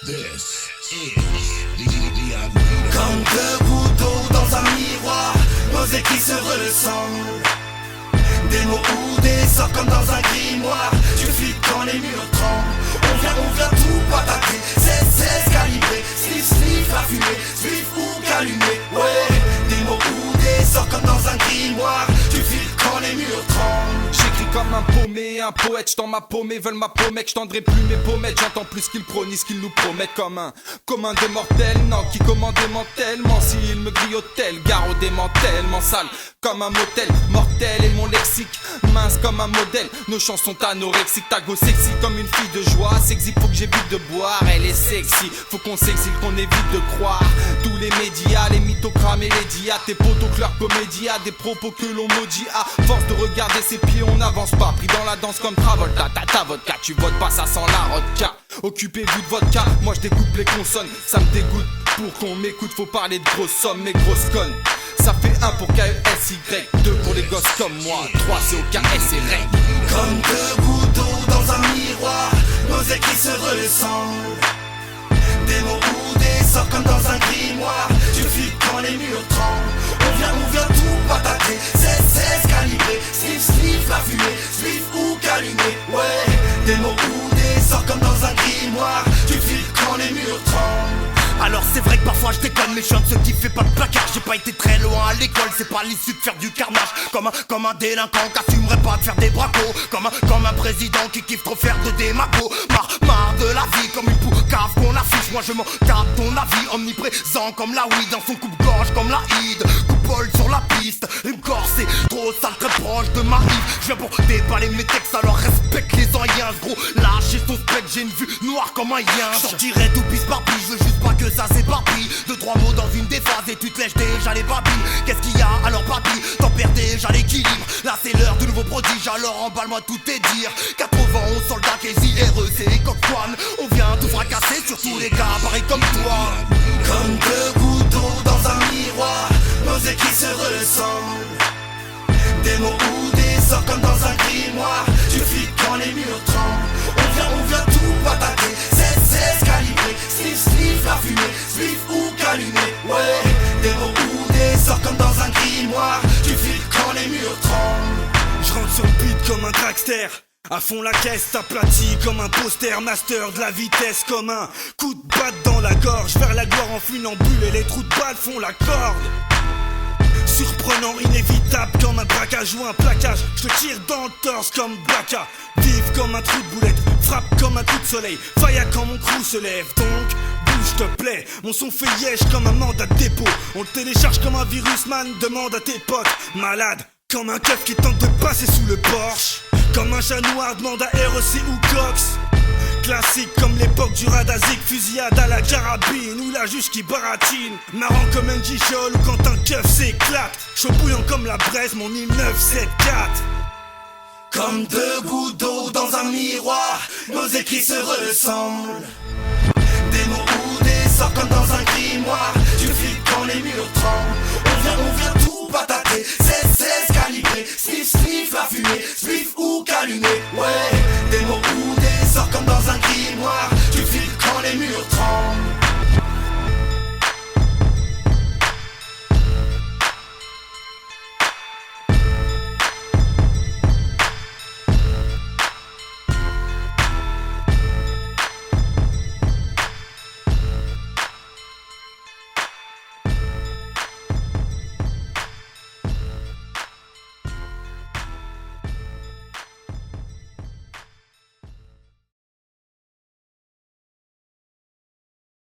This is the Unbeatable. Comme deux gouttes d'eau dans un miroir, nos écrits se ressemblent. Des mots ou des sorts comme dans un grimoire. Tu flippes quand les murs tremblent. On vient tout patater. 16 calibré, sniff la fumée, sniff ou calumet. Ouais, des mots ou des sorts comme dans un grimoire. Tu flippes quand les murs tremblent. J'écris comme un paumé, un poète, j'tends ma paumée, veulent ma pommette, j'tendrai plus mes pommettes, j'entends plus qu'ils prônent, ce qu'ils nous promettent comme un des mortels, non, qui commande tellement, s'il me grille hôtel, gare au démantèlement sale, comme un motel, mortel et mon lexique, mince comme un modèle, nos chansons anorexiques, ta go sexy comme une fille de joie, sexy faut que j'évite de boire, elle est sexy, faut qu'on s'exile, qu'on évite de croire, tous les médias, les mythocrames et les dias, tes potos que leur comédia, des propos que l'on maudit, à force de regarder ses pieds on n'avance pas, pris dans la danse comme Travolta, ta vodka, tu votes pas ça sans la vodka. Occupez-vous de votre cas, moi je découpe les consonnes, ça me dégoûte, pour qu'on m'écoute faut parler de grosses sommes, mes grosses connes. Ça fait 1 pour KESY, 2 pour les gosses comme moi, 3 c'est au KS et REG. Comme deux gouttes d'eau dans un miroir, nos écrits se ressemblent. Des mots ou des sorts comme dans un grimoire. Tu flippes quand les murs tremblent. On vient tout patater. 16 calibré, sniff la fumée, sniff ou calumet. Ouais, des mots ou des sorts comme dans un grimoire. Tu flippes quand les murs tremblent. Alors c'est vrai que parfois je déconne, mais je suis un de ceux qui fait pas de placard. J'ai pas été très loin à l'école, c'est pas l'issue de faire du carnage. Comme un délinquant qui assumerait pas de faire des bracos. Comme un président qui kiffe trop faire de démago. Marre de la vie, comme une poucave qu'on affiche. Moi je m'en tape ton avis, omniprésent comme la weed. Dans son coupe-gorge comme la hide, coupole sur la piste. Une corsée, trop sale, très proche de ma rive. Je viens pour déballer mes textes, alors respecte les anciens. Gros, lâchez ton spectre, j'ai une vue noire comme un yin. Je sortirai tout pisse par pisse, je veux juste pas que ça s'éparpille. 2-3 mots dans une des phases et tu te lèches déjà les babines. Qu'est-ce qu'il y a alors papy? T'en perds déjà l'équilibre. Là c'est l'heure du nouveau prodige, alors emballe-moi tout tes dires. 91 soldats, Casey, REC et Coq-One. On vient tout fracasser sur tous les gars, pareil comme toi. Comme deux gouttes d'eau dans un miroir, nos écrits se ressemblent. Des mots ou des sorts comme dans un grimoire. Tu flippes quand les murs tremblent. On vient tout patater. 16 calibré, sniff la fumée, sniff ou calumet. Ouais, des mots ou des sorts comme dans un grimoire. Tu flippes quand les murs tremblent. Je rentre sur le beat comme un dragster. À fond la caisse, t'aplatis comme un poster, master de la vitesse comme un coup de batte dans la gorge. Vers la gloire en funambule et les trous de balle font la corde. Surprenant, inévitable comme un braquage ou un plaquage. Je te tire dans le torse comme Blacka. Vive comme un trou de boulette, frappe comme un coup de soleil. Faille quand mon crew se lève, donc bouge te plaît. Mon son fait yèche comme un mandat de dépôt. On le télécharge comme un virus man, demande à tes potes. Malade, comme un keuf qui tente de passer sous le Porsche. Comme un chat noir, demande à REC ou Cox. Classique comme l'époque du Radazik, fusillade à la carabine ou la juge qui baratine. Marrant comme un guichol ou quand un keuf s'éclate. Chaud bouillant comme la braise, mon île 974. Comme deux gouttes d'eau dans un miroir, nos écrits se ressemblent. Des mots ou des sorts comme dans un grimoire. Tu flippes quand les murs tremblent. On vient tout patater.